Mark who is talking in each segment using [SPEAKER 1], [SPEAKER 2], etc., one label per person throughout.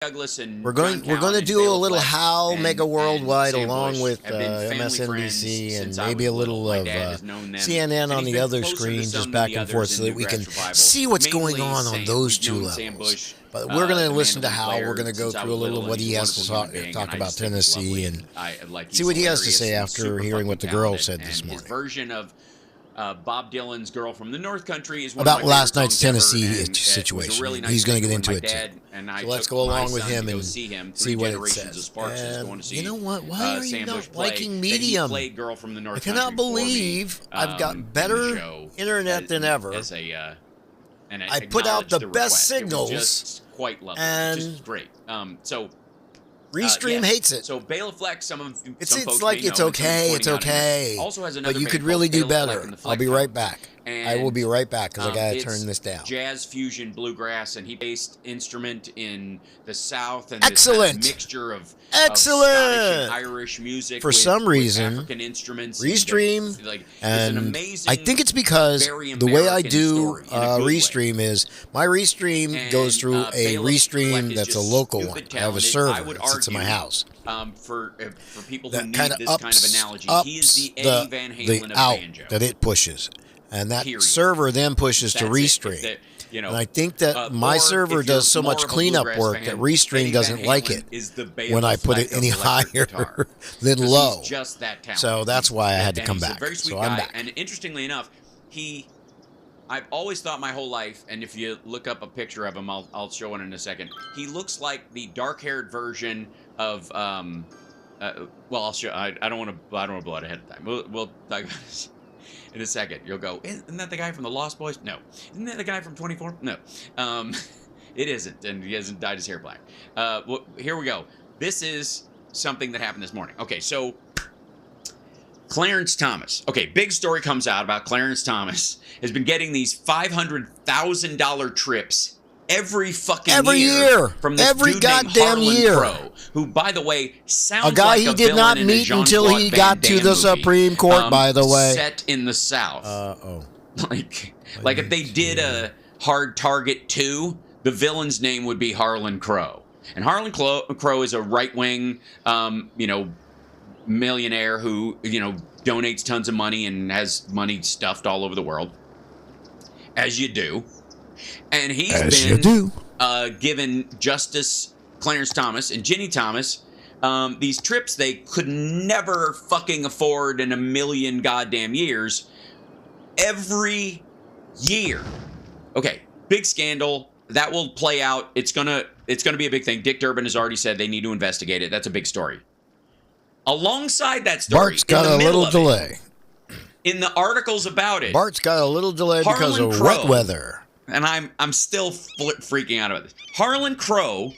[SPEAKER 1] Douglas and
[SPEAKER 2] we're going to do a little How Mega Worldwide along with MSNBC and maybe a little of CNN on the other screen, just back and forth, so that we can see what's going on those two levels. But we're going to listen to How. We're going to go through a little of what he has to talk about Tennessee and see what he has to say after hearing what the girl said this morning.
[SPEAKER 1] His version of Bob Dylan's "Girl from the North Country" is one
[SPEAKER 2] about
[SPEAKER 1] of my
[SPEAKER 2] last night's
[SPEAKER 1] Tennessee
[SPEAKER 2] situation.
[SPEAKER 1] Really nice.
[SPEAKER 2] He's going to get into it
[SPEAKER 1] too.
[SPEAKER 2] So let's go along with him and see what it says. And you know what? Why are you not liking Medium? I cannot believe I've got better internet than ever. I put out the best signals, and
[SPEAKER 1] just great.
[SPEAKER 2] Restream hates it.
[SPEAKER 1] So Bailiff Flex,
[SPEAKER 2] it's like it's okay. Also has another, but you could really do better. I'll be right back. I will be right back because I gotta turn this down.
[SPEAKER 1] Jazz fusion bluegrass, and he based instrument in the South and
[SPEAKER 2] excellent
[SPEAKER 1] this mixture of
[SPEAKER 2] excellent
[SPEAKER 1] Scottish and Irish music.
[SPEAKER 2] For some reason,
[SPEAKER 1] African instruments.
[SPEAKER 2] Restream, and I think it's because the way I do Restream is my Restream goes through a Restream that's a local one. I have a server that sits in my house.
[SPEAKER 1] For people who need this kind of analogy, he is the Eddie Van Halen of banjo
[SPEAKER 2] that it pushes. And that server then pushes to Restream. And I think that my server does so much cleanup work that Restream doesn't like it when I put it any higher than low. So that's why I had to come back. So I'm back.
[SPEAKER 1] And interestingly enough, I've always thought my whole life, and if you look up a picture of him, I'll show one in a second. He looks like the dark-haired version of well, I'll show. I don't want to blow it ahead of time. We'll talk about this in a second. You'll go, isn't that the guy from the Lost Boys? No. Isn't that the guy from 24? No. It isn't, and he hasn't dyed his hair black. Well, here we go. This is something that happened this morning. Okay, so Clarence Thomas. Okay, big story comes out about Clarence Thomas has been getting these $500,000 trips every fucking year from this dude named Harlan Crow, who, by the way, sounds like
[SPEAKER 2] he did not meet until he got to the Supreme Court, by the way.
[SPEAKER 1] Set in the South. Like if they did a Hard Target 2, the villain's name would be Harlan Crow. And Harlan Crow is a right-wing, millionaire who, donates tons of money and has money stuffed all over the world, as you do. And he's been given Justice Clarence Thomas and Ginny Thomas these trips they could never fucking afford in a million goddamn years every year. Okay, big scandal. That will play out. It's gonna be a big thing. Dick Durbin has already said they need to investigate it. That's a big story. Alongside that story,
[SPEAKER 2] Bart's got a little delay.
[SPEAKER 1] In the articles about it,
[SPEAKER 2] Bart's got a little delay because of wet weather.
[SPEAKER 1] And I'm still freaking out about this. Harlan Crow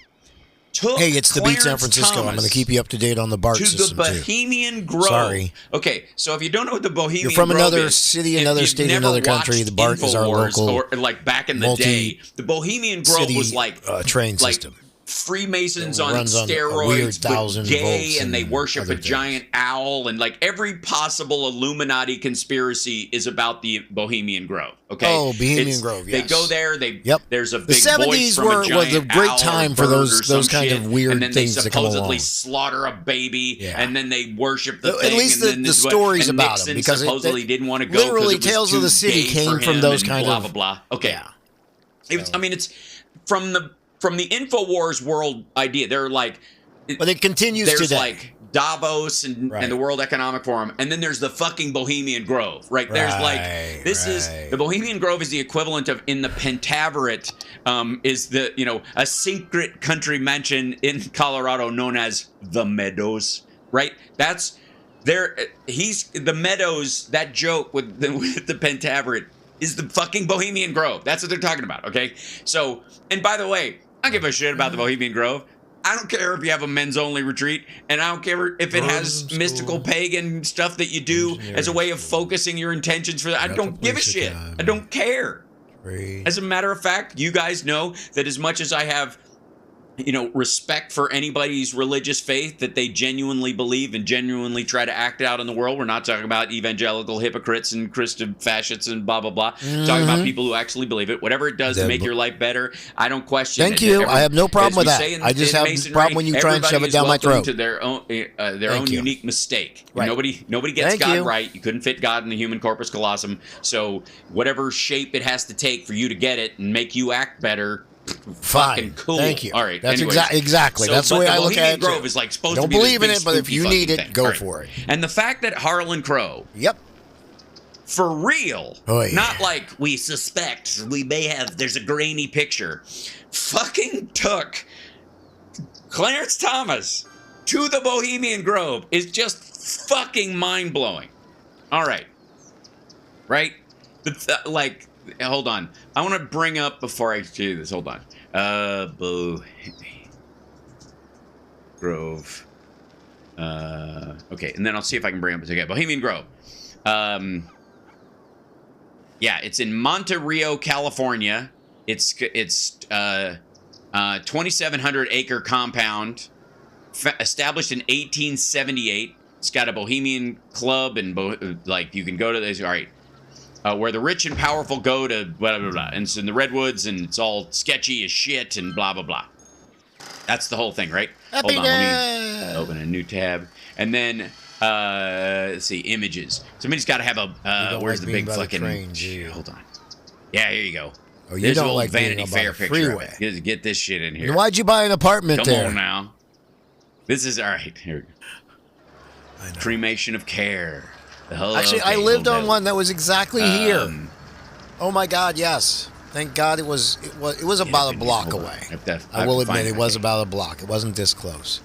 [SPEAKER 1] took
[SPEAKER 2] Hey, it's the Beat San Francisco.
[SPEAKER 1] Thomas
[SPEAKER 2] I'm going to keep you up to date on the BART system,
[SPEAKER 1] to the Bohemian Grove.
[SPEAKER 2] Sorry.
[SPEAKER 1] Okay, so if you don't know what the Bohemian Grove is...
[SPEAKER 2] You're from another city, another state, another country. The BART is our local...
[SPEAKER 1] Or like back in the day, the Bohemian Grove was like...
[SPEAKER 2] train system.
[SPEAKER 1] Freemasons on steroids, but gay, and they worship a giant owl, and like every possible Illuminati conspiracy is about the Bohemian Grove. Okay,
[SPEAKER 2] Bohemian Grove. Yes.
[SPEAKER 1] They go there. There's a big
[SPEAKER 2] the 70s was a great time for those kind of weird
[SPEAKER 1] and then
[SPEAKER 2] things to come along.
[SPEAKER 1] They supposedly slaughter a baby, and then they worship the thing.
[SPEAKER 2] At least the stories about them, because
[SPEAKER 1] supposedly didn't want to go.
[SPEAKER 2] Literally, Tales of the City came from those kind of
[SPEAKER 1] blah blah blah. Okay, it's from the InfoWars world idea. They're like,
[SPEAKER 2] but it continues today.
[SPEAKER 1] There's like Davos and the World Economic Forum, and then there's the fucking Bohemian Grove, right? There's the Bohemian Grove is the equivalent of in the Pentaveret, is the a secret country mansion in Colorado known as the Meadows, right? That's there. He's the Meadows. That joke with the Pentaveret is the fucking Bohemian Grove. That's what they're talking about. Okay, so and by the way, I don't give a shit about the Bohemian Grove. I don't care if you have a men's only retreat, and I don't care if it has mystical pagan stuff that you do as a way of focusing your intentions for that. I don't give a shit. I don't care. As a matter of fact, you guys know that as much as I have respect for anybody's religious faith that they genuinely believe and genuinely try to act out in the world. We're not talking about evangelical hypocrites and Christian fascists and blah, blah, blah. We're talking about people who actually believe it. Whatever it does to make your life better, I don't question it.
[SPEAKER 2] Thank you. I have no problem with that. I just have a problem when you try and shove it down my throat.
[SPEAKER 1] To their own unique mistake. Right. Nobody gets God right. You couldn't fit God in the human corpus callosum. So whatever shape it has to take for you to get it and make you act better, fucking cool.
[SPEAKER 2] Thank you.
[SPEAKER 1] All right.
[SPEAKER 2] That's exactly. That's the way I look at it.
[SPEAKER 1] Grove is like supposed
[SPEAKER 2] Don't
[SPEAKER 1] to be
[SPEAKER 2] believe in it, but if you need it,
[SPEAKER 1] thing.
[SPEAKER 2] go for it.
[SPEAKER 1] And the fact that Harlan Crow, for real, not like we suspect, we may have, there's a grainy picture, fucking took Clarence Thomas to the Bohemian Grove is just fucking mind blowing. All right. Right? Hold on. I want to bring up before I do this. Hold on. Bohemian Grove. Okay, and then I'll see if I can bring up again. Bohemian Grove. Yeah, it's in Monte Rio, California. It's 2,700 acre compound, established in 1878. It's got a Bohemian club and you can go to this. All right. Where the rich and powerful go to blah, blah, blah. And it's in the Redwoods, and it's all sketchy as shit and blah, blah, blah. That's the whole thing, right? Hold on, let me open a new tab. And then, let's see, images. Somebody's got to have a, where's the big fucking... Hold on. Yeah, here you go.
[SPEAKER 2] Oh, you don't like
[SPEAKER 1] Vanity Fair picture. Get this shit in here.
[SPEAKER 2] Then why'd you buy an apartment there?
[SPEAKER 1] Come on now. This is, all right, here we go. Cremation of Care.
[SPEAKER 2] Actually, I lived on one that was exactly here. Oh my God, yes. Thank God it was about a block away. I will admit it was about a block. It wasn't this close.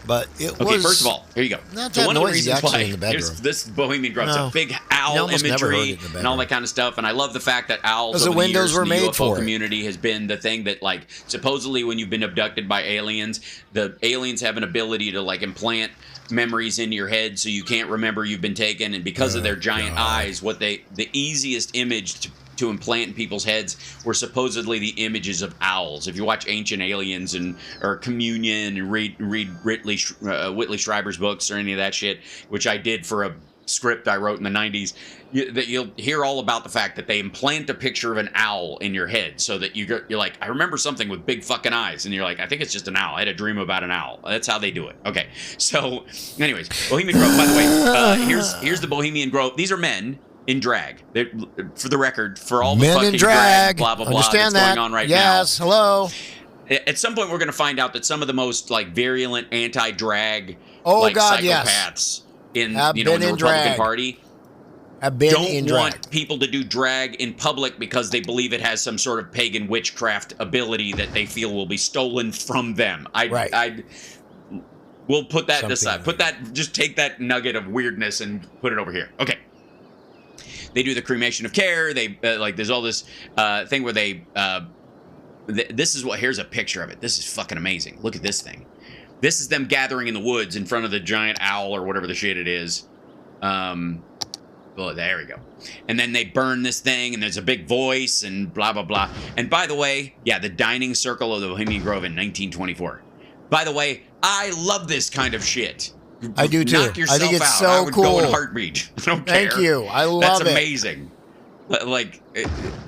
[SPEAKER 2] But it was...
[SPEAKER 1] Okay, first of all, here you go.
[SPEAKER 2] Not that noisy actually in the bedroom.
[SPEAKER 1] Here's this Bohemian Grove. It's a big owl imagery and all that kind of stuff. And I love the fact that owls over the years in the UFO community has been the thing that, like, supposedly when you've been abducted by aliens, the aliens have an ability to, like, implant memories into your head so you can't remember you've been taken. And because of their giant eyes, the easiest image to implant in people's heads were supposedly the images of owls. If you watch Ancient Aliens or Communion and read Whitley Schreiber's books or any of that shit, which I did for a script I wrote in the 90s, you'll hear all about the fact that they implant a picture of an owl in your head so that you're like, I remember something with big fucking eyes, and you're like, I think it's just an owl. I had a dream about an owl. That's how they do it. Okay, so anyways, Bohemian Grove, by the way, here's the Bohemian Grove. These are men in drag. For the record, for all the
[SPEAKER 2] men
[SPEAKER 1] fucking
[SPEAKER 2] in drag,
[SPEAKER 1] blah, blah, blah,
[SPEAKER 2] understand
[SPEAKER 1] that's going on right now.
[SPEAKER 2] Yes, hello.
[SPEAKER 1] At some point, we're going to find out that some of the most, like, virulent anti-drag psychopaths in the Republican Party don't want people to do drag in public because they believe it has some sort of pagan witchcraft ability that they feel will be stolen from them. We'll put that aside. Just take that nugget of weirdness and put it over here. Okay. They do the cremation of care. They there's all this thing where they. Here's a picture of it. This is fucking amazing. Look at this thing. This is them gathering in the woods in front of the giant owl or whatever the shit it is. Well, there we go. And then they burn this thing, and there's a big voice and blah, blah, blah. And by the way, yeah, the dining circle of the Bohemian Grove in 1924. By the way, I love this kind of shit.
[SPEAKER 2] I do too.
[SPEAKER 1] Knock yourself
[SPEAKER 2] I think it's
[SPEAKER 1] out.
[SPEAKER 2] so
[SPEAKER 1] I would
[SPEAKER 2] cool.
[SPEAKER 1] go in a heartbeat. I don't care.
[SPEAKER 2] Thank you. I love it.
[SPEAKER 1] That's amazing. Like,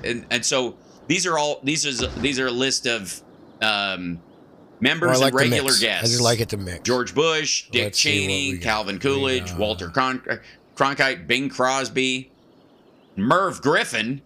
[SPEAKER 1] and so these are a list of members and regular guests.
[SPEAKER 2] I just like it to mix.
[SPEAKER 1] George Bush, Dick Cheney, Calvin Coolidge, Walter Cronkite, Bing Crosby, Merv Griffin,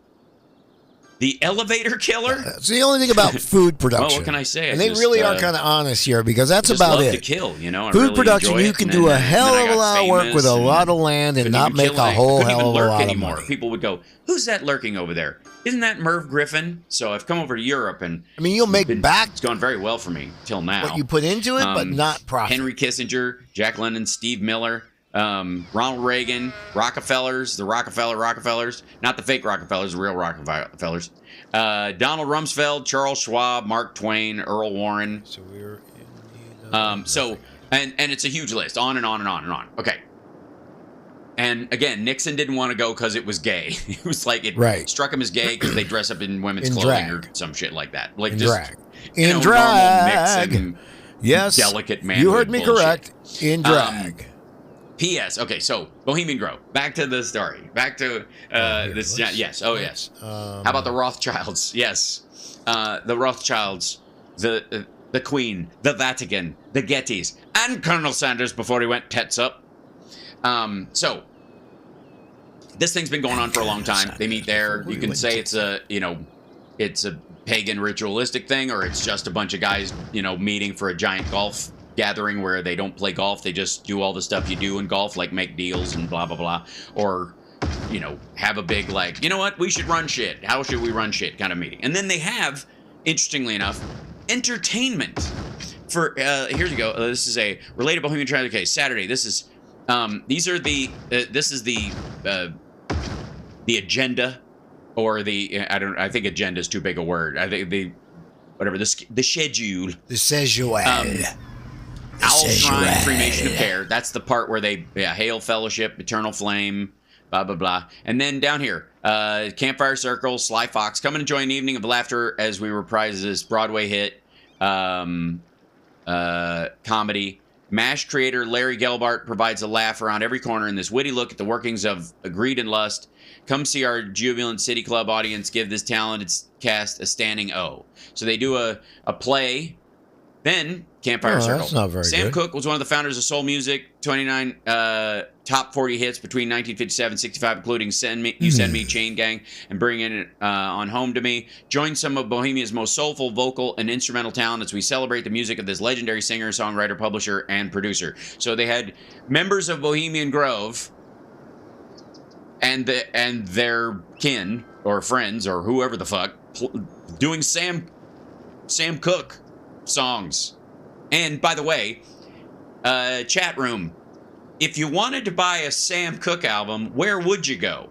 [SPEAKER 1] the elevator killer.
[SPEAKER 2] It's the only thing about food production.
[SPEAKER 1] Well, what can I say?
[SPEAKER 2] And they really are kind of honest here because that's about it.
[SPEAKER 1] To kill, you know.
[SPEAKER 2] Food production, you can do a hell of a lot of work with a lot of land and not make a whole hell of a lot of money.
[SPEAKER 1] People would go, "Who's that lurking over there? Isn't that Merv Griffin?" So I've come over to Europe, and
[SPEAKER 2] I mean, you'll make back.
[SPEAKER 1] It's gone very well for me till now.
[SPEAKER 2] What you put into it, but not profit.
[SPEAKER 1] Henry Kissinger, Jack London, Steve Miller. Ronald Reagan, Rockefellers, the Rockefellers, not the fake Rockefellers, the real Rockefellers. Donald Rumsfeld, Charles Schwab, Mark Twain, Earl Warren.
[SPEAKER 2] So we're
[SPEAKER 1] and it's a huge list, on and on and on and on. Okay. And again, Nixon didn't want to go because it was gay. It was like it struck him as gay because they dress up in women's clothing or some shit like that. Like just drag.
[SPEAKER 2] In drag.
[SPEAKER 1] Normal mix and
[SPEAKER 2] yes.
[SPEAKER 1] delicate manhood
[SPEAKER 2] You heard me
[SPEAKER 1] bullshit.
[SPEAKER 2] correct. In drag.
[SPEAKER 1] P.S. Okay, so Bohemian Grove. Back to the story. Back to this. Yes. Oh, yes. How about the Rothschilds? Yes. The Rothschilds. The Queen. The Vatican. The Gettys. And Colonel Sanders before he went tits up. So this thing's been going on for a long time. They meet there. You can say it's a pagan ritualistic thing, or it's just a bunch of guys, meeting for a giant golf gathering where they don't play golf. They just do all the stuff you do in golf, like make deals and blah, blah, blah. Or, have a big, like, you know what? We should run shit. How should we run shit kind of meeting. And then they have, interestingly enough, entertainment. For, here you go. This is a related Bohemian Tragedy case. Saturday. This is, this is the agenda, or I think agenda is too big a word. I think the schedule.
[SPEAKER 2] The schedule.
[SPEAKER 1] Owl Shrine, Cremation of Care. That's the part where they hail fellowship, eternal flame, blah, blah, blah. And then down here, Campfire Circle, Sly Fox. Come and enjoy an evening of laughter as we reprise this Broadway hit comedy. MASH creator Larry Gelbart provides a laugh around every corner in this witty look at the workings of greed and lust. Come see our jubilant City Club audience give this talented cast a standing O. So they do a play. Then Campfire Circle.
[SPEAKER 2] That's not very
[SPEAKER 1] Sam
[SPEAKER 2] good.
[SPEAKER 1] Cooke was one of the founders of soul music. 29 top 40 hits between 1957 and 65, including "Send Me," "You Send Me," "Chain Gang," and "Bringing It On Home to Me." Join some of Bohemia's most soulful vocal and instrumental talent as we celebrate the music of this legendary singer, songwriter, publisher, and producer. So they had members of Bohemian Grove and their kin or friends or whoever the fuck doing Sam Cooke songs. And by the way, chat room, if you wanted to buy a Sam Cooke album, where would you go?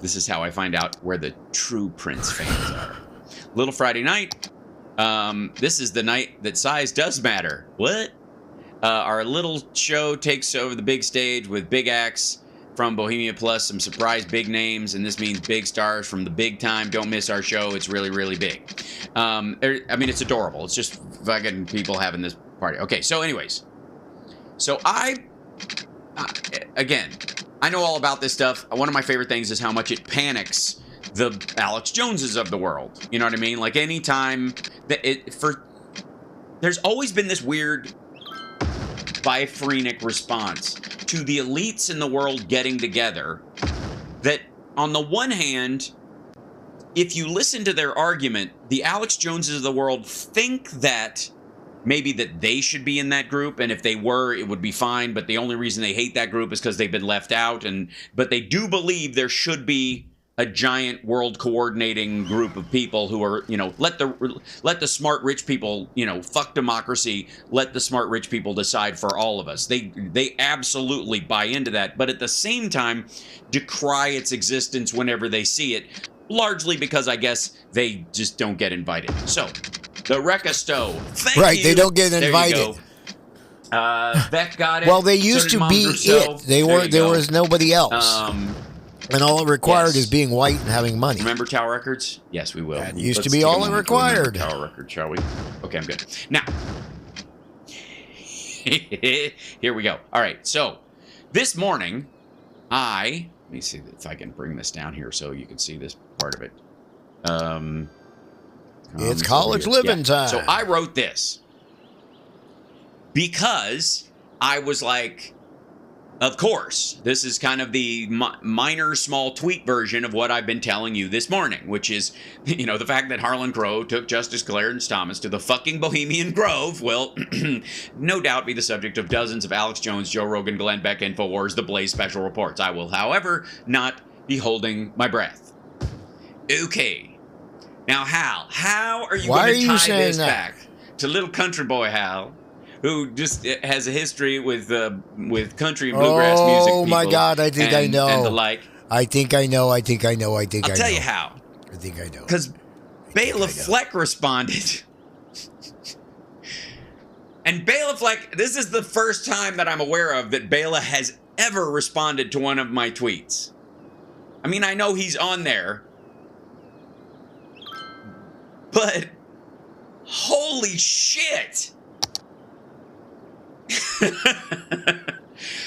[SPEAKER 1] This is how I find out where the true Prince fans are. Little Friday Night. This is the night that size does matter. What? Our little show takes over the big stage with big acts from Bohemia, plus some surprise big names, and this means big stars from the big time. Don't miss our show. It's really, really big. It's adorable. It's just fucking people having this party. Okay, so anyways. So again, I know all about this stuff. One of my favorite things is how much it panics the Alex Joneses of the world. You know what I mean? Like anytime there's always been this weird biphrenic response to the elites in the world getting together, that on the one hand, if you listen to their argument, the Alex Joneses of the world think that maybe that they should be in that group, and if they were, it would be fine, but the only reason they hate that group is because they've been left out, but they do believe there should be a giant world coordinating group of people who are, let the smart rich people, fuck democracy, let the smart rich people decide for all of us. They absolutely buy into that, but at the same time decry its existence whenever they see it, largely because I guess they just don't get invited. So, the Recca Stowe. Thank you.
[SPEAKER 2] They don't get invited.
[SPEAKER 1] There you go. Beck got it.
[SPEAKER 2] Well, they used to be it. There was nobody else. And all it required is being white and having money.
[SPEAKER 1] Remember Tower Records? Yes, we will.
[SPEAKER 2] That used to be all it required.
[SPEAKER 1] Tower Records, shall we? Okay, I'm good. Now, here we go. All right, so this morning, let me see if I can bring this down here so you can see this part of it.
[SPEAKER 2] It's college living time.
[SPEAKER 1] So I wrote this because I was like, of course, this is kind of the minor, small tweet version of what I've been telling you this morning, which is, the fact that Harlan Crow took Justice Clarence Thomas to the fucking Bohemian Grove will no doubt be the subject of dozens of Alex Jones, Joe Rogan, Glenn Beck, InfoWars, The Blaze special reports. I will, however, not be holding my breath. Okay. Now, Hal, how are you going to tie this back to little country boy Hal, who just has a history with country and bluegrass music people?
[SPEAKER 2] Oh, my God, I think I know.
[SPEAKER 1] And the like.
[SPEAKER 2] I think I know.
[SPEAKER 1] I'll tell you how.
[SPEAKER 2] I think I know.
[SPEAKER 1] Because Bela Fleck responded. And Bela Fleck, this is the first time that I'm aware of that Bela has ever responded to one of my tweets. I mean, I know he's on there, But holy shit.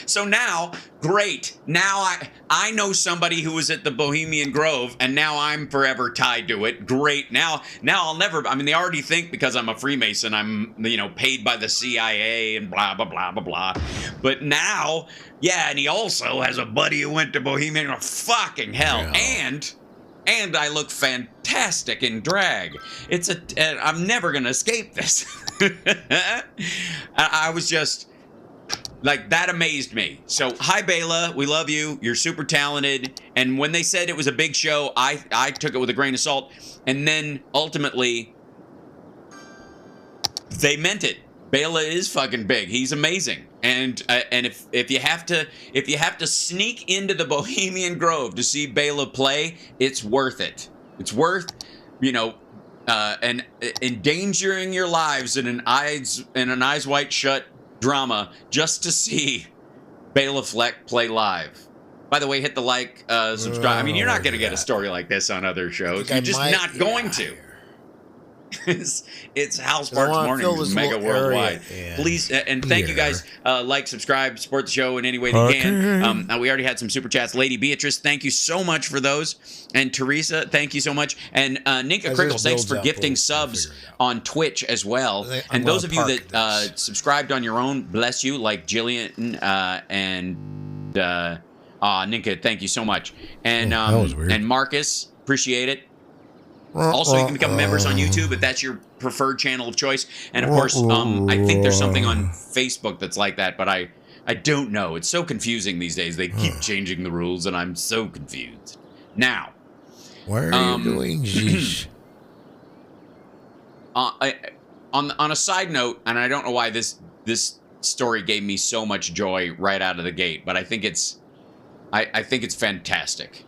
[SPEAKER 1] So now, great. Now I know somebody who was at the Bohemian Grove, and now I'm forever tied to it. Great. Now I'll never. I mean, they already think because I'm a Freemason, I'm paid by the CIA and blah blah blah blah blah. But now, yeah, and he also has a buddy who went to Bohemian. Oh, fucking hell, yeah. And I look fantastic in drag. I'm never gonna escape this. I was just. Like, that amazed me. So, hi, Bela. We love you. You're super talented. And when they said it was a big show, I took it with a grain of salt. And then, ultimately, they meant it. Bela is fucking big. He's amazing. And if you have to sneak into the Bohemian Grove to see Bela play, it's worth it. It's worth, and endangering your lives in an eyes wide shut drama just to see Bela Fleck play live. By the way, hit the like, subscribe. I mean, you're not going to get a story like this on other shows. You're just not going to. It's Hal Sparks Mornings, mega worldwide. Please, and thank you guys. Like, subscribe, support the show in any way that you can. We already had some super chats. Lady Beatrice, thank you so much for those. And Teresa, thank you so much. And Ninka Crickles, thanks for gifting subs on Twitch as well. And those of you that subscribed on your own, bless you, like Jillian and Ninka, thank you so much. And and Marcus, appreciate it. Also, you can become members on YouTube if that's your preferred channel of choice. And, of course, I think there's something on Facebook that's like that, but I don't know. It's so confusing these days. They keep changing the rules, and I'm so confused. Now.
[SPEAKER 2] Why are you doing this?
[SPEAKER 1] On a side note, and I don't know why this story gave me so much joy right out of the gate, but I think it's fantastic.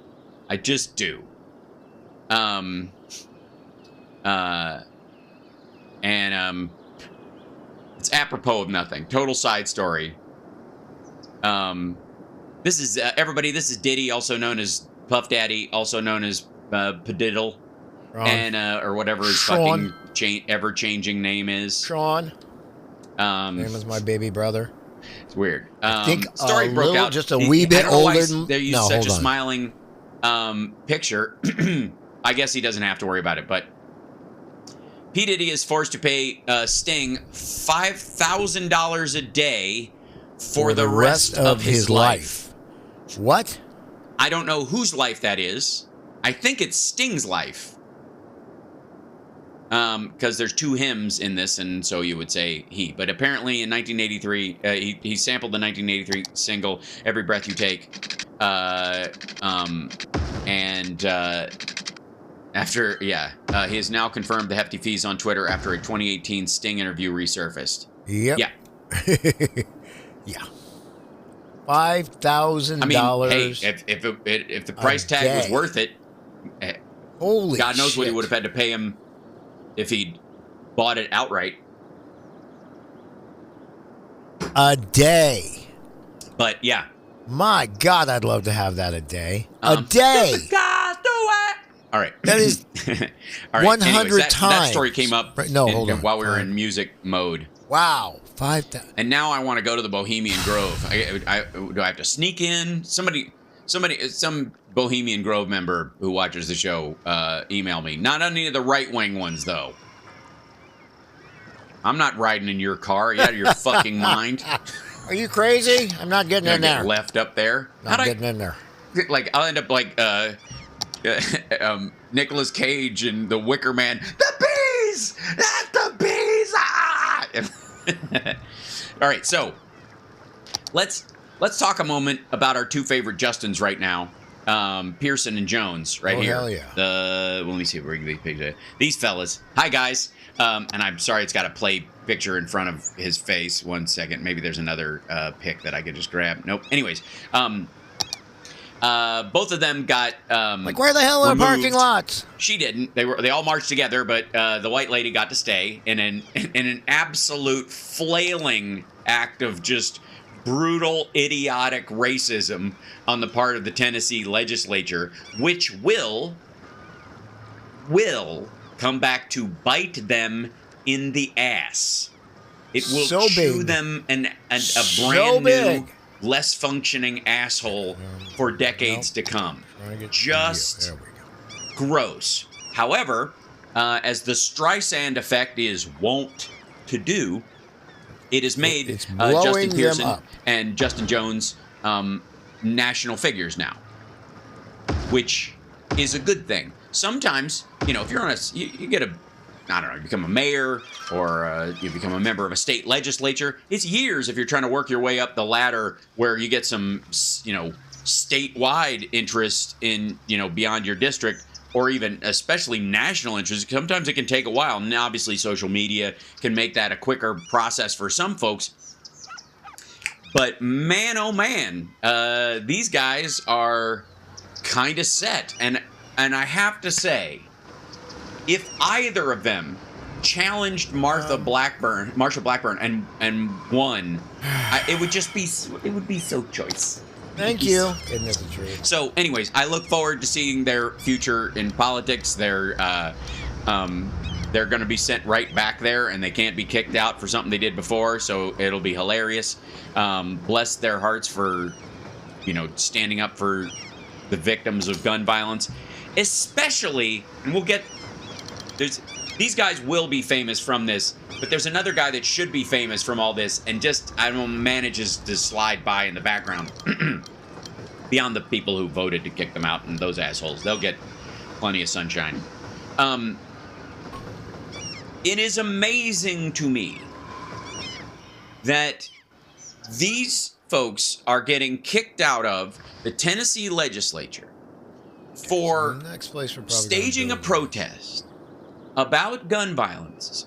[SPEAKER 1] I just do. It's apropos of nothing. Total side story. This is everybody. This is Diddy, also known as Puff Daddy, also known as Padiddle, and or whatever his fucking ever-changing name is.
[SPEAKER 2] Sean. Name is my baby brother.
[SPEAKER 1] It's weird.
[SPEAKER 2] I think
[SPEAKER 1] story broke out
[SPEAKER 2] just a wee bit older than.
[SPEAKER 1] They used such a smiling picture. I guess he doesn't have to worry about it, but P. Diddy is forced to pay Sting $5,000 a day for the rest of his life.
[SPEAKER 2] What?
[SPEAKER 1] I don't know whose life that is. I think it's Sting's life. Because there's two hymns in this, and so you would say he. But apparently in 1983, he sampled the 1983 single, Every Breath You Take. After, he has now confirmed the hefty fees on Twitter after a 2018 Sting interview resurfaced.
[SPEAKER 2] Yep.
[SPEAKER 1] Yeah.
[SPEAKER 2] Yeah. $5,000.
[SPEAKER 1] I mean, hey, if the price tag was worth it,
[SPEAKER 2] holy
[SPEAKER 1] God knows
[SPEAKER 2] shit.
[SPEAKER 1] what he would have had to pay him if he'd bought it outright.
[SPEAKER 2] A day.
[SPEAKER 1] But yeah.
[SPEAKER 2] My God, I'd love to have that a day. A day.
[SPEAKER 1] All right.
[SPEAKER 2] That is
[SPEAKER 1] all right.
[SPEAKER 2] 100
[SPEAKER 1] Anyways,
[SPEAKER 2] times.
[SPEAKER 1] That story came up
[SPEAKER 2] hold on.
[SPEAKER 1] while we were in music mode.
[SPEAKER 2] Wow. 5,000.
[SPEAKER 1] And now I want to go to the Bohemian Grove. Do I have to sneak in? Some Bohemian Grove member who watches the show, email me. Not any of the right-wing ones, though. I'm not riding in your car. Are you out of your fucking mind?
[SPEAKER 2] Are you crazy? I'm not getting in there.
[SPEAKER 1] Left up there.
[SPEAKER 2] Not getting in there.
[SPEAKER 1] Like, I'll end up like Nicolas Cage and the Wicker Man. The bees! That's the bees! Ah! All right, so let's talk a moment about our two favorite Justins right now, Pearson and Jones, right here.
[SPEAKER 2] Hell yeah.
[SPEAKER 1] Let me see. These fellas. Hi guys. And I'm sorry, it's got a play picture in front of his face. 1 second. Maybe there's another pic that I could just grab. Nope. Anyways, both of them got
[SPEAKER 2] like, where the hell are parking lots?
[SPEAKER 1] She didn't. They all marched together, but the white lady got to stay in an absolute flailing act of just brutal, idiotic racism on the part of the Tennessee legislature, which will come back to bite them in the ass. It will chew them a brand new, less functioning asshole for decades to come. Just gross. However, as the Streisand effect is wont to do, it has made Justin Pearson and Justin Jones national figures now, which is a good thing. Sometimes, if you're on you get you become a mayor or you become a member of a state legislature. It's years if you're trying to work your way up the ladder where you get some, statewide interest in, beyond your district, or even especially national interest. Sometimes it can take a while. And obviously social media can make that a quicker process for some folks. But man, oh man, these guys are kind of set. And I have to say, if either of them challenged Marsha Blackburn and won, it would be so choice.
[SPEAKER 2] Thank you. Isn't that the truth?
[SPEAKER 1] So, anyways, I look forward to seeing their future in politics. They're going to be sent right back there, and they can't be kicked out for something they did before. So it'll be hilarious. Bless their hearts for, standing up for the victims of gun violence, especially. And we'll get. These guys will be famous from this, but there's another guy that should be famous from all this, and manages to slide by in the background. Beyond the people who voted to kick them out and those assholes, they'll get plenty of sunshine. It is amazing to me that these folks are getting kicked out of the Tennessee legislature for staging a protest about gun violence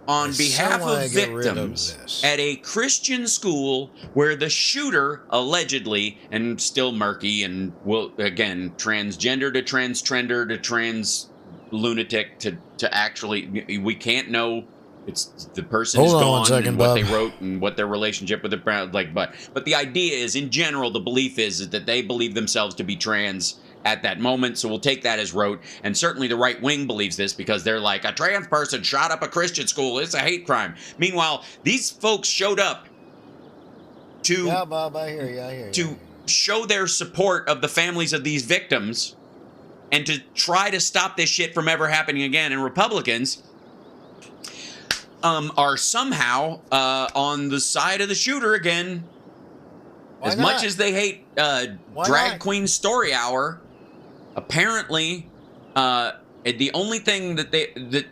[SPEAKER 1] on behalf of victims at a Christian school where the shooter allegedly, and still murky, and will again transgender to transtrender to trans lunatic to actually, we can't know. It's the person is gone and what they wrote and what their relationship with but the idea is, in general, the belief is that they believe themselves to be trans at that moment, so we'll take that as rote. And certainly the right wing believes this because they're like, a trans person shot up a Christian school, it's a hate crime. Meanwhile, these folks showed up to
[SPEAKER 2] Bob, I hear you.
[SPEAKER 1] To show their support of the families of these victims and to try to stop this shit from ever happening again. And Republicans are somehow on the side of the shooter again.
[SPEAKER 2] Why
[SPEAKER 1] as
[SPEAKER 2] not?
[SPEAKER 1] Much as they hate Drag Queen Story Hour, apparently the only thing that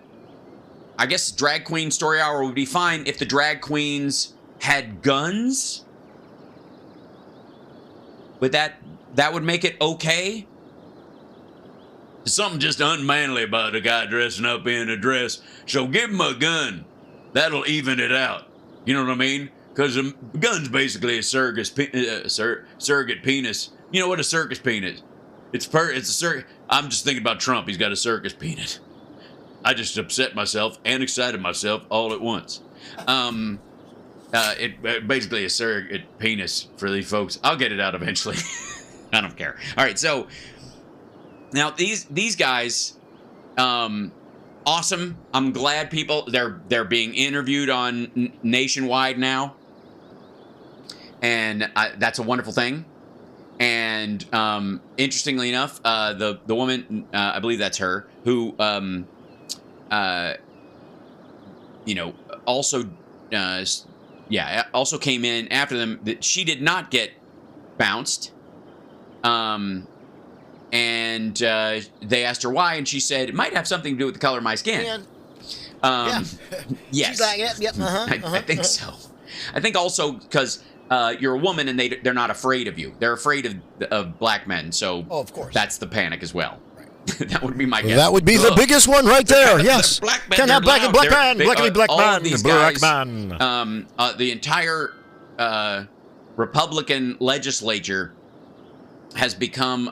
[SPEAKER 1] I guess Drag Queen Story Hour would be fine if the drag queens had guns. But that would make it okay. There's something just unmanly about a guy dressing up in a dress. So give him a gun. That'll even it out. You know what I mean? Because a gun's basically a surrogate penis. You know what a circus penis? It's a circus. I'm just thinking about Trump. He's got a circus penis. I just upset myself and excited myself all at once. It basically a surrogate penis for these folks. I'll get it out eventually. I don't care. All right, so now these guys, awesome. I'm glad people they're being interviewed on Nationwide now, and that's a wonderful thing. And interestingly enough, the woman, I believe that's her, who also also came in after them. That she did not get bounced. And they asked her why, and she said it might have something to do with the color of my skin. Yes.
[SPEAKER 2] She's like, yep.
[SPEAKER 1] I think so. I think also because you're a woman and they're not afraid of you. They're afraid of black men. So
[SPEAKER 2] of course,
[SPEAKER 1] that's the panic as well. Right. That would be my guess.
[SPEAKER 2] That would be the biggest one right there. Yes.
[SPEAKER 1] Can't have black man. The entire Republican legislature has become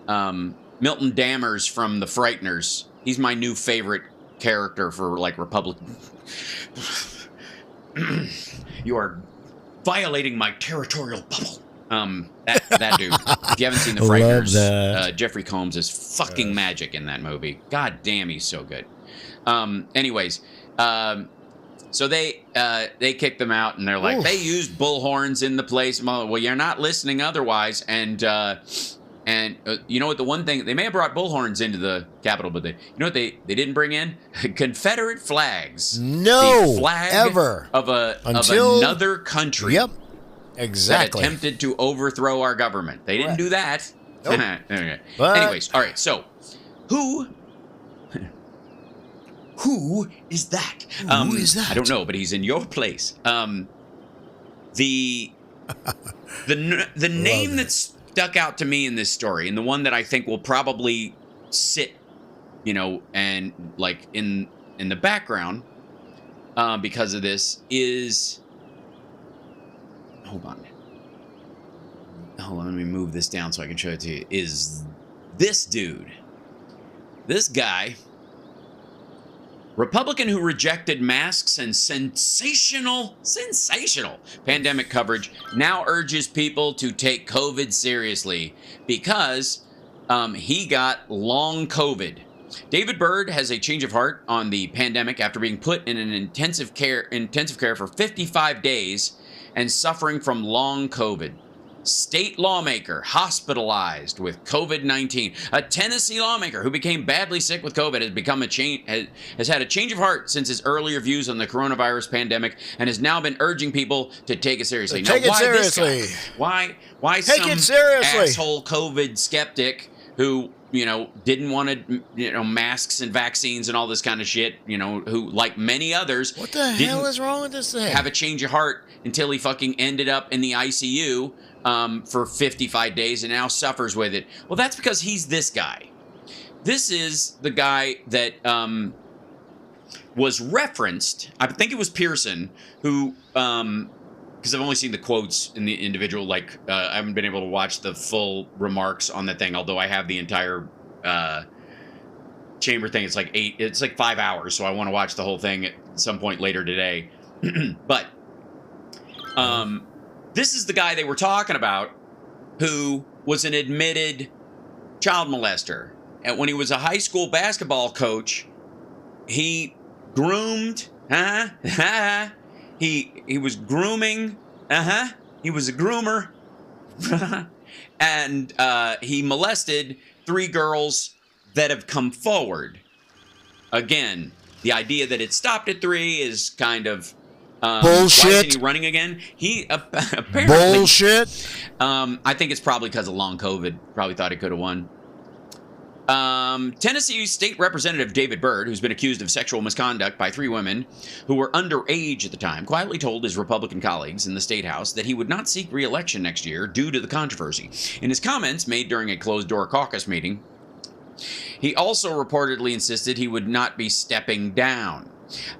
[SPEAKER 1] Milton Dammers from The Frighteners. He's my new favorite character for Republican. You are violating my territorial bubble. That dude. If you haven't seen The Frighteners, Jeffrey Combs is fucking magic in that movie. God damn, he's so good. Anyways, so they kicked them out, and they're like, they used bullhorns in the place. Well, you're not listening otherwise. And you know what? The one thing, they may have brought bullhorns into the Capitol, but you know what they didn't bring in? Confederate flags.
[SPEAKER 2] No,
[SPEAKER 1] the flag
[SPEAKER 2] ever
[SPEAKER 1] of another country.
[SPEAKER 2] Yep, exactly.
[SPEAKER 1] That attempted to overthrow our government. They didn't do that.
[SPEAKER 2] Nope.
[SPEAKER 1] Okay.
[SPEAKER 2] But,
[SPEAKER 1] anyways, all right. So, who is that?
[SPEAKER 2] Who is that?
[SPEAKER 1] I don't know, but he's in your place. The name that's stuck out to me in this story, and the one that I think will probably sit, and like in the background, because of this is. Hold on, let me move this down so I can show it to you. Is this dude, this guy, Republican who rejected masks and sensational pandemic coverage, now urges people to take COVID seriously because he got long COVID. David Byrd has a change of heart on the pandemic after being put in an intensive care for 55 days and suffering from long COVID. State lawmaker hospitalized with COVID-19. A Tennessee lawmaker who became badly sick with COVID has had a change of heart since his earlier views on the coronavirus pandemic and has now been urging people to take it seriously.
[SPEAKER 2] Take it seriously.
[SPEAKER 1] Why
[SPEAKER 2] take it seriously?
[SPEAKER 1] Asshole COVID skeptic who didn't want to, masks and vaccines and all this kind of shit, who, like many others,
[SPEAKER 2] what the hell is wrong with this thing?
[SPEAKER 1] Have a change of heart until he fucking ended up in the ICU for 55 days and now suffers with it. Well, that's because he's this guy. This is the guy that was referenced. I think it was Pearson who, because I've only seen the quotes in the individual, I haven't been able to watch the full remarks on that thing, although I have the entire chamber thing. It's like 5 hours, so I want to watch the whole thing at some point later today. But this is the guy they were talking about who was an admitted child molester. And when he was a high school basketball coach, he groomed, he was grooming, he was a groomer, and he molested 3 girls that have come forward. Again, the idea that it stopped at 3 is kind of
[SPEAKER 2] bullshit.
[SPEAKER 1] Why isn't he running again? He apparently
[SPEAKER 2] bullshit.
[SPEAKER 1] I think it's probably because of long COVID. Probably thought he could have won. Tennessee State Representative David Byrd, who's been accused of sexual misconduct by 3 women who were underage at the time, quietly told his Republican colleagues in the State House that he would not seek re-election next year due to the controversy. In his comments made during a closed-door caucus meeting, he also reportedly insisted he would not be stepping down.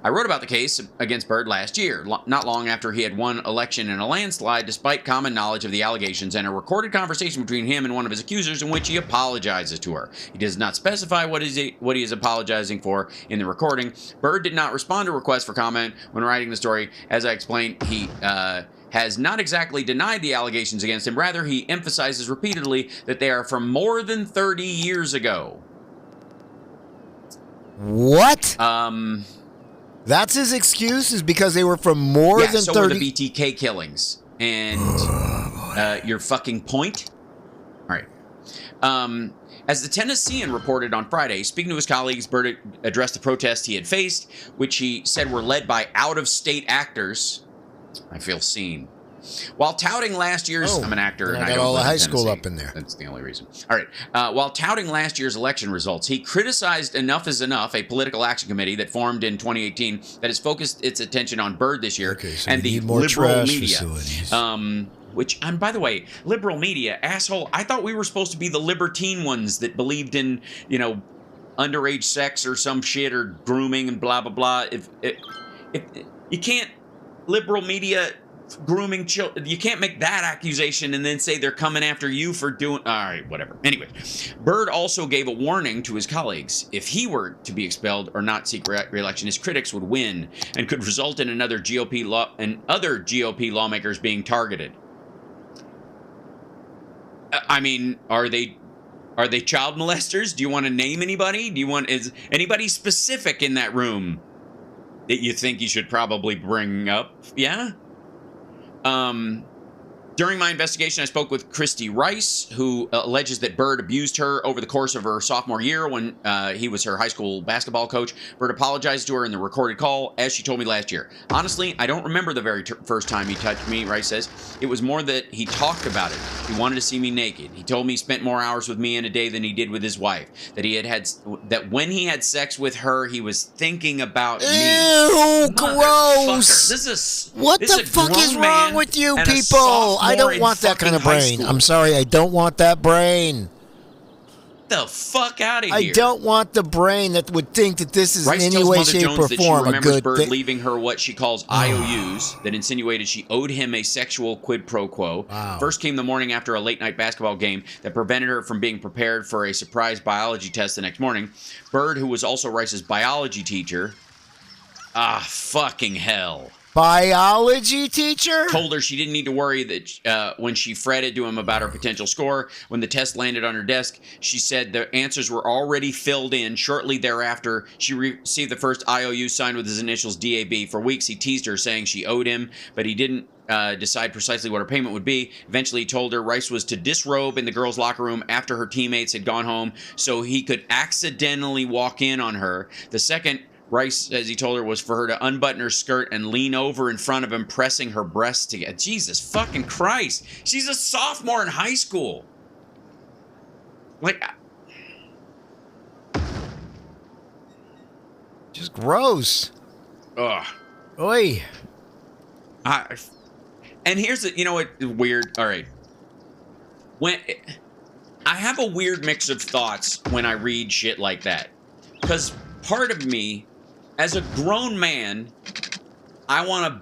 [SPEAKER 1] I wrote about the case against Byrd last year, not long after he had won election in a landslide, despite common knowledge of the allegations and a recorded conversation between him and one of his accusers in which he apologizes to her. He does not specify what he is apologizing for in the recording. Byrd did not respond to requests for comment when writing the story. As I explained, he has not exactly denied the allegations against him. Rather, he emphasizes repeatedly that they are from more than 30 years ago.
[SPEAKER 2] What? That's his excuse, is because they were from more than 30...
[SPEAKER 1] so were the BTK killings. And your fucking point? All right. As the Tennessean reported on Friday, speaking to his colleagues, Byrd addressed the protests he had faced, which he said were led by out-of-state actors. I feel seen. While touting last year's... I'm an actor.
[SPEAKER 2] And I got all the high school up in there.
[SPEAKER 1] That's the only reason. All right. While touting last year's election results, he criticized Enough is Enough, a political action committee that formed in 2018 that has focused its attention on Byrd this year, and the liberal media. Which, and by the way, liberal media, asshole, I thought we were supposed to be the libertine ones that believed in, underage sex or some shit or grooming and blah, blah, blah. If you can't, liberal media... grooming children, you can't make that accusation and then say they're coming after you for doing... All right, whatever. Anyway, Byrd also gave a warning to his colleagues. If he were to be expelled or not seek re-election, his critics would win and could result in other GOP lawmakers being targeted. I mean, are they child molesters? Do you want to name anybody? Is anybody specific in that room that you think you should probably bring up? Yeah. During my investigation, I spoke with Christy Rice, who alleges that Bird abused her over the course of her sophomore year when he was her high school basketball coach. Bird apologized to her in the recorded call, as she told me last year. Honestly, I don't remember the very first time he touched me, Rice says. It was more that he talked about it. He wanted to see me naked. He told me he spent more hours with me in a day than he did with his wife. That when he had sex with her, he was thinking about me.
[SPEAKER 2] Ew, gross. What the fuck is wrong with you people? I don't want that kind of brain. I'm sorry, I don't want that brain.
[SPEAKER 1] The fuck out of here.
[SPEAKER 2] I don't want the brain that would think that this is in any way, shape, or form a good
[SPEAKER 1] Bird leaving her what she calls IOUs that insinuated she owed him a sexual quid pro quo.
[SPEAKER 2] Wow.
[SPEAKER 1] First came the morning after a late-night basketball game that prevented her from being prepared for a surprise biology test the next morning. Bird, who was also Rice's biology teacher... fucking hell.
[SPEAKER 2] Biology teacher?
[SPEAKER 1] Told her she didn't need to worry that when she fretted to him about her potential score. When the test landed on her desk, she said the answers were already filled in. Shortly thereafter, she received the first IOU signed with his initials DAB. For weeks, he teased her, saying she owed him, but he didn't decide precisely what her payment would be. Eventually, he told her Rice was to disrobe in the girls' locker room after her teammates had gone home so he could accidentally walk in on her. The second Rice, as he told her, was for her to unbutton her skirt and lean over in front of him, pressing her breasts together. Jesus fucking Christ. She's a sophomore in high school. Like...
[SPEAKER 2] just gross.
[SPEAKER 1] Ugh.
[SPEAKER 2] Oi.
[SPEAKER 1] And here's the... You know what? Weird. All right. I have a weird mix of thoughts when I read shit like that. Because part of me... as a grown man, I want to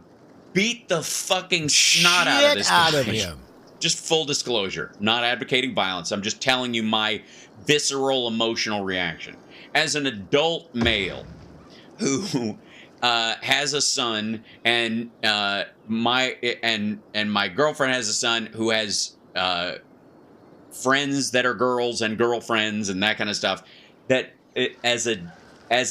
[SPEAKER 1] beat the fucking snot out of this guy.
[SPEAKER 2] Out of him.
[SPEAKER 1] Just full disclosure. Not advocating violence. I'm just telling you my visceral emotional reaction. As an adult male who has a son and my girlfriend has a son who has friends that are girls and girlfriends and that kind of stuff, that as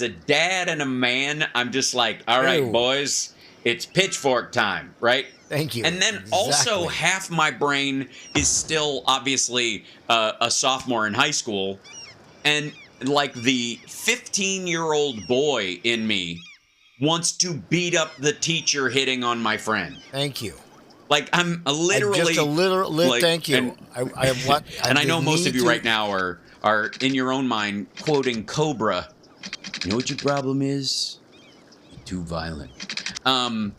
[SPEAKER 1] a dad and a man, I'm just like, all right, boys, it's pitchfork time, right?
[SPEAKER 2] Thank you.
[SPEAKER 1] And then also half my brain is still obviously a sophomore in high school. And like the 15-year-old boy in me wants to beat up the teacher hitting on my friend.
[SPEAKER 2] Thank you.
[SPEAKER 1] Like I'm literally...
[SPEAKER 2] like, thank you.
[SPEAKER 1] And I know most of you right now are in your own mind quoting Cobra. You know what your problem is? You're too violent. And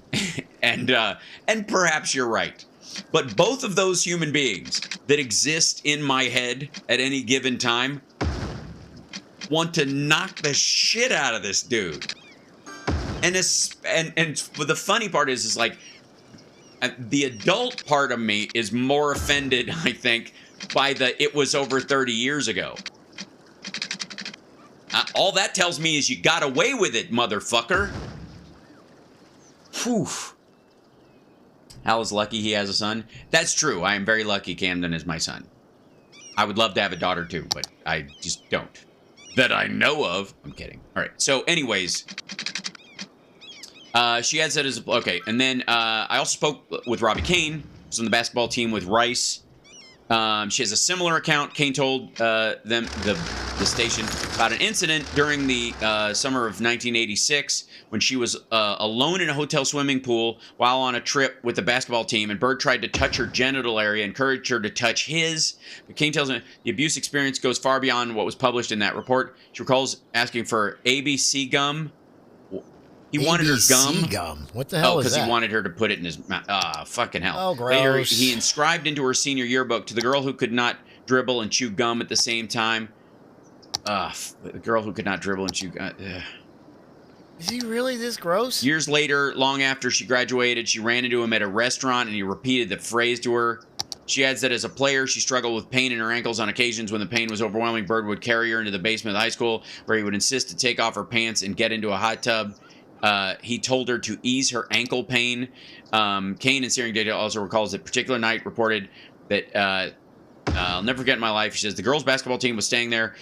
[SPEAKER 1] perhaps you're right. But both of those human beings that exist in my head at any given time want to knock the shit out of this dude. And the funny part is like the adult part of me is more offended, I think, by the it was over 30 years ago. All that tells me is you got away with it, motherfucker. Whew. Hal is lucky he has a son. That's true. I am very lucky Camden is my son. I would love to have a daughter too, but I just don't. That I know of. I'm kidding. All right. So anyways, she had said, okay. And then I also spoke with Robbie Kane, who's on the basketball team with Rice. She has a similar account. Kane told them, the station, about an incident during the summer of 1986 when she was alone in a hotel swimming pool while on a trip with the basketball team, and Bird tried to touch her genital area, encouraged her to touch his. But Kane tells him the abuse experience goes far beyond what was published in that report. She recalls asking for ABC gum. He wanted her gum.
[SPEAKER 2] What the hell is that?
[SPEAKER 1] Because he wanted her to put it in his mouth. Fucking hell.
[SPEAKER 2] Oh, gross.
[SPEAKER 1] Later, he inscribed into her senior yearbook, to the girl who could not dribble and chew gum at the same time. The girl who could not dribble and chew gum.
[SPEAKER 2] Is he really this gross?
[SPEAKER 1] Years later, long after she graduated, she ran into him at a restaurant and he repeated the phrase to her. She adds that as a player, she struggled with pain in her ankles on occasions. When the pain was overwhelming, Bird would carry her into the basement of the high school, where he would insist to take off her pants and get into a hot tub. He told her to ease her ankle pain. Kane in searing data also recalls that particular night reported that I'll never forget in my life. She says the girls' basketball team was staying there.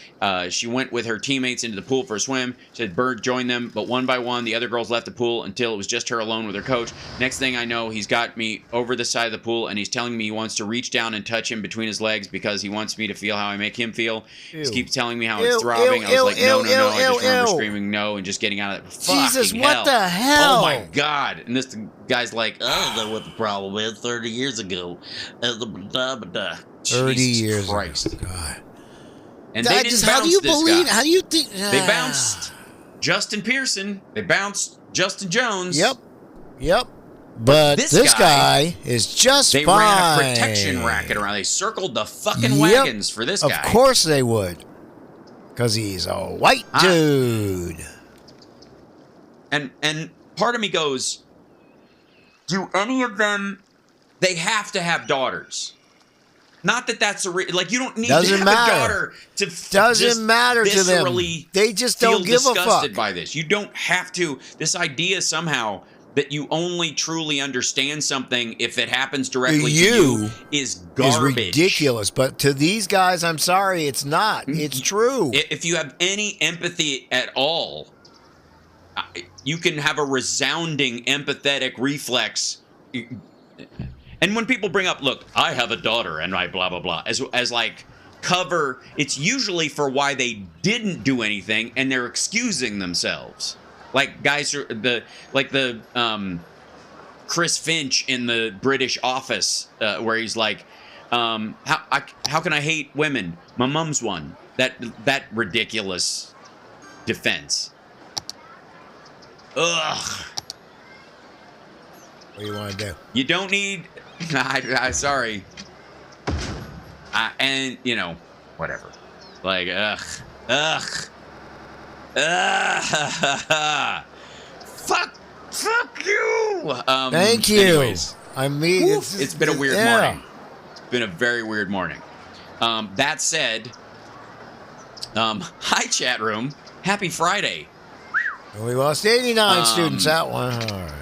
[SPEAKER 1] She went with her teammates into the pool for a swim. She said Bird joined them, but one by one, the other girls left the pool until it was just her alone with her coach. Next thing I know, he's got me over the side of the pool, and he's telling me he wants to reach down and touch him between his legs because he wants me to feel how I make him feel. He keeps telling me how it's throbbing. I was like, no. I just remember screaming no and just getting out of it.
[SPEAKER 2] Jesus, what the hell?
[SPEAKER 1] Oh, my God. And this guy's like,
[SPEAKER 3] I don't know what the problem is 30 years ago.
[SPEAKER 2] 30 years
[SPEAKER 1] Christ.
[SPEAKER 2] ago. God.
[SPEAKER 1] And they didn't bounce this guy.
[SPEAKER 2] How do you think?
[SPEAKER 1] They bounced Justin Pearson. They bounced Justin Jones.
[SPEAKER 2] Yep. But this guy is just fine.
[SPEAKER 1] They ran a protection racket around. They circled the fucking wagons for this guy.
[SPEAKER 2] Of course they would. Because he's a white dude.
[SPEAKER 1] And part of me goes, do any of them, they have to have daughters. Not that that's like you don't need to have a daughter to
[SPEAKER 2] doesn't matter to them. They just don't give a fuck
[SPEAKER 1] by this. You don't have to. This idea somehow that you only truly understand something if it happens directly to you is garbage.
[SPEAKER 2] Is ridiculous. But to these guys, I'm sorry, it's not. It's true.
[SPEAKER 1] If you have any empathy at all, you can have a resounding empathetic reflex. And when people bring up, look, I have a daughter and I blah, blah, blah, as like cover, it's usually for why they didn't do anything and they're excusing themselves. Like guys, the Chris Finch in the British Office where he's like, how can I hate women? My mom's one. That ridiculous defense. Ugh.
[SPEAKER 2] What do you want to do?
[SPEAKER 1] You don't need... sorry. And, you know, whatever. Like, ugh. Fuck you!
[SPEAKER 2] Thank you.
[SPEAKER 1] Anyways,
[SPEAKER 2] I mean,
[SPEAKER 1] it's been a weird morning. It's been a very weird morning. That said, hi, chat room. Happy Friday.
[SPEAKER 2] We lost 89 students that one. All right.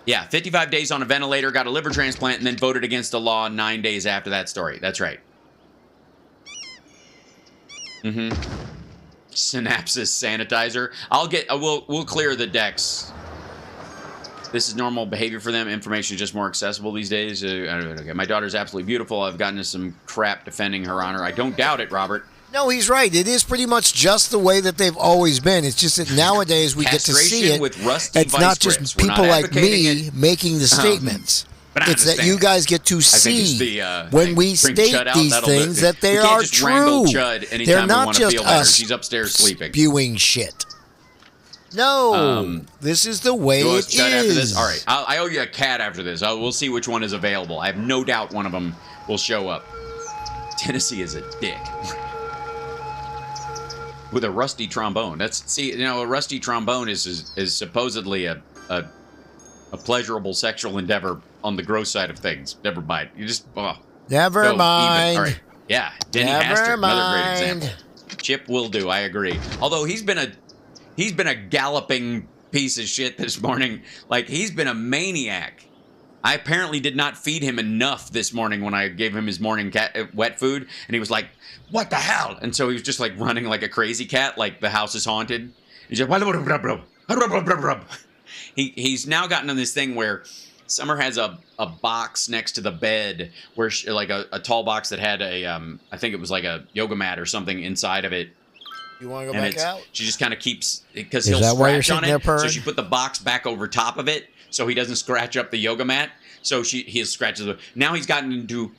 [SPEAKER 1] Yeah, 55 days on a ventilator, got a liver transplant, and then voted against the law 9 days after that story. That's right. Synapsis sanitizer. We'll clear the decks. This is normal behavior for them. Information is just more accessible these days. Okay. My daughter's absolutely beautiful. I've gotten into some crap defending her honor. I don't doubt it, Robert.
[SPEAKER 2] No, he's right. It is pretty much just the way that they've always been. It's just that nowadays we get to see it.
[SPEAKER 1] With rusty
[SPEAKER 2] it's not just people like me making the statements. It's that you guys get to see when we state these things that they are true. They're not just us
[SPEAKER 1] She's upstairs sleeping.
[SPEAKER 2] spewing shit. No, this is the way it is.
[SPEAKER 1] After this? All right, I owe you a cat after this. We'll see which one is available. I have no doubt one of them will show up. Tennessee is a dick. With a rusty trombone. A rusty trombone is supposedly a pleasurable sexual endeavor on the gross side of things. Never mind. You just
[SPEAKER 2] never mind.
[SPEAKER 1] All right. Yeah, Denny Hastert, another great example. Chip will do. I agree. Although he's been a galloping piece of shit this morning. Like he's been a maniac. I apparently did not feed him enough this morning when I gave him his morning wet food, and he was like, "What the hell?" And so he was just like running like a crazy cat, like the house is haunted. He's like, he's now gotten on this thing where Summer has a box next to the bed where like a tall box that had I think it was like a yoga mat or something inside of it.
[SPEAKER 2] You want to go back out?
[SPEAKER 1] She just kind of keeps because he'll scratch on it. So she put the box back over top of it so he doesn't scratch up the yoga mat. So he scratches it. Now he's gotten into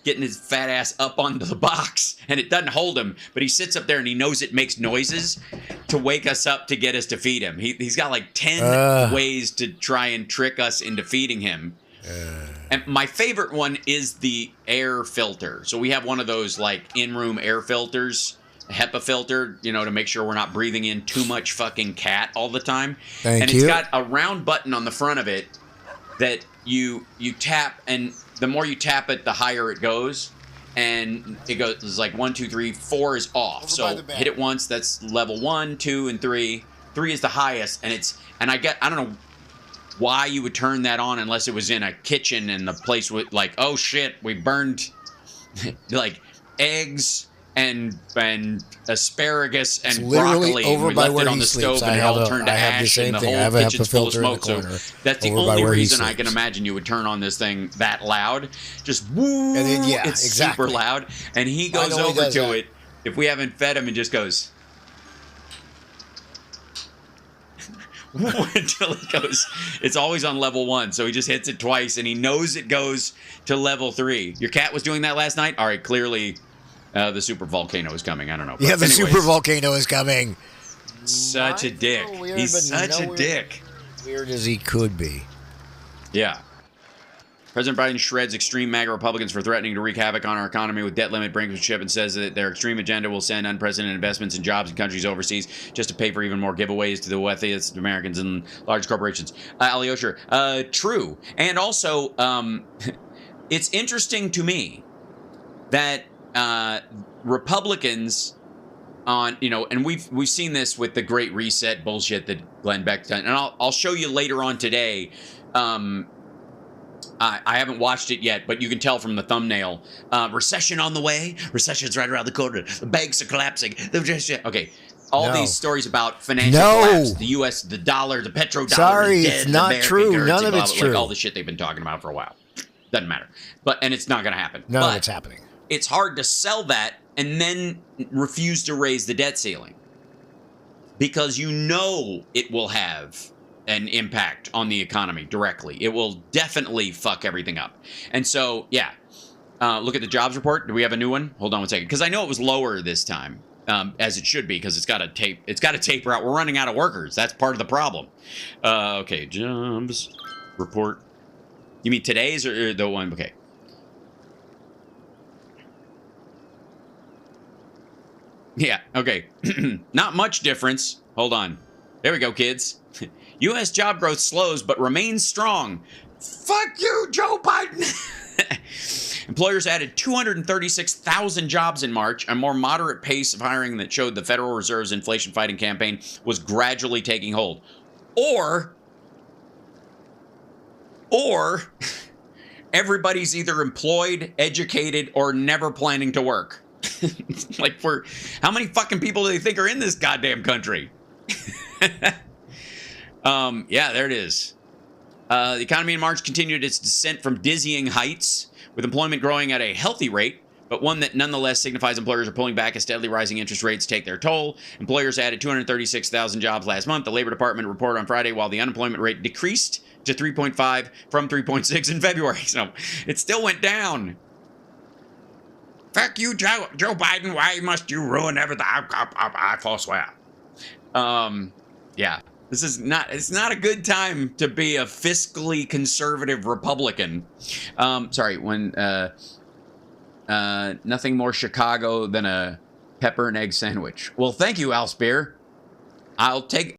[SPEAKER 1] getting his fat ass up onto the box, and it doesn't hold him, but he sits up there and he knows it makes noises to wake us up to get us to feed him. He's got like 10 ways to try and trick us into feeding him. And my favorite one is the air filter. So we have one of those like in-room air filters, a HEPA filter, to make sure we're not breathing in too much fucking cat all the time.
[SPEAKER 2] Thank you.
[SPEAKER 1] It's got a round button on the front of it that you tap, and the more you tap it, the higher it goes. And it goes, it's like 1, 2, 3, 4 is off. So hit it once, that's level 1, 2, and 3. 3 is the highest, and I don't know why you would turn that on unless it was in a kitchen and the place was like, oh shit, we burned like eggs and asparagus and
[SPEAKER 2] it's literally
[SPEAKER 1] broccoli.
[SPEAKER 2] Over
[SPEAKER 1] we
[SPEAKER 2] by
[SPEAKER 1] left
[SPEAKER 2] where
[SPEAKER 1] it on
[SPEAKER 2] he
[SPEAKER 1] the
[SPEAKER 2] sleeps.
[SPEAKER 1] stove and it all turned to
[SPEAKER 2] I have the
[SPEAKER 1] ash
[SPEAKER 2] same
[SPEAKER 1] and the
[SPEAKER 2] thing.
[SPEAKER 1] whole
[SPEAKER 2] I have a
[SPEAKER 1] kitchen's full of
[SPEAKER 2] filter in the
[SPEAKER 1] smoke.
[SPEAKER 2] corner.
[SPEAKER 1] So that's the
[SPEAKER 2] over by
[SPEAKER 1] only
[SPEAKER 2] where he
[SPEAKER 1] reason I
[SPEAKER 2] sleeps.
[SPEAKER 1] can imagine you would turn on this thing that loud. Just woo,
[SPEAKER 2] And then, yeah,
[SPEAKER 1] it's
[SPEAKER 2] exactly.
[SPEAKER 1] super loud. And he goes
[SPEAKER 2] I know he
[SPEAKER 1] over
[SPEAKER 2] does
[SPEAKER 1] to
[SPEAKER 2] that.
[SPEAKER 1] it if we haven't fed him and just goes until it goes. It's always on level 1, so he just hits it twice and he knows it goes to level 3. Your cat was doing that last night? All right, clearly the super volcano is coming. I don't know.
[SPEAKER 2] Yeah, the super volcano is coming.
[SPEAKER 1] Such a dick.
[SPEAKER 2] Weird,
[SPEAKER 1] He's such a dick.
[SPEAKER 2] Weird as he could be.
[SPEAKER 1] Yeah. President Biden shreds extreme MAGA Republicans for threatening to wreak havoc on our economy with debt limit brinksmanship and says that their extreme agenda will send unprecedented investments in jobs in countries overseas just to pay for even more giveaways to the wealthiest Americans and large corporations. Ali Osher, true. And also, it's interesting to me that Republicans on, and we've seen this with the Great Reset bullshit that Glenn Beck done, and I'll show you later on today. I haven't watched it yet, but you can tell from the thumbnail. Recession on the way. Recession's right around the corner. The banks are collapsing. Okay. All these stories about financial collapse, the U.S., the dollar, the petrodollar.
[SPEAKER 2] Sorry,
[SPEAKER 1] is dead,
[SPEAKER 2] it's not true.
[SPEAKER 1] currency,
[SPEAKER 2] None of
[SPEAKER 1] blah,
[SPEAKER 2] it's
[SPEAKER 1] blah,
[SPEAKER 2] true.
[SPEAKER 1] Like all the shit they've been talking about for a while. Doesn't matter. And it's not going to happen.
[SPEAKER 2] None of it's happening.
[SPEAKER 1] It's hard to sell that and then refuse to raise the debt ceiling. Because it will have an impact on the economy directly. It will definitely fuck everything up. And so, yeah. Look at the jobs report. Do we have a new one? Hold on one second. Because I know it was lower this time, as it should be, because it's got to taper out. We're running out of workers. That's part of the problem. Okay, jobs report. You mean today's or the one? Okay. Yeah, okay. Not much difference. Hold on. There we go, kids. U.S. job growth slows but remains strong. Fuck you, Joe Biden. Employers added 236,000 jobs in March, a more moderate pace of hiring that showed the Federal Reserve's inflation-fighting campaign was gradually taking hold. Or everybody's either employed, educated, or never planning to work. Like, how many fucking people do they think are in this goddamn country? Yeah, there it is. The economy in March continued its descent from dizzying heights, with employment growing at a healthy rate, but one that nonetheless signifies employers are pulling back as steadily rising interest rates take their toll. Employers added 236,000 jobs last month. The Labor Department reported on Friday, while the unemployment rate decreased to 3.5 from 3.6 in February. So it still went down. Fuck you, Joe Biden. Why must you ruin everything? I forswear. Yeah. It's not a good time to be a fiscally conservative Republican. Sorry, when nothing more Chicago than a pepper and egg sandwich. Well, thank you, Al Spear. I'll take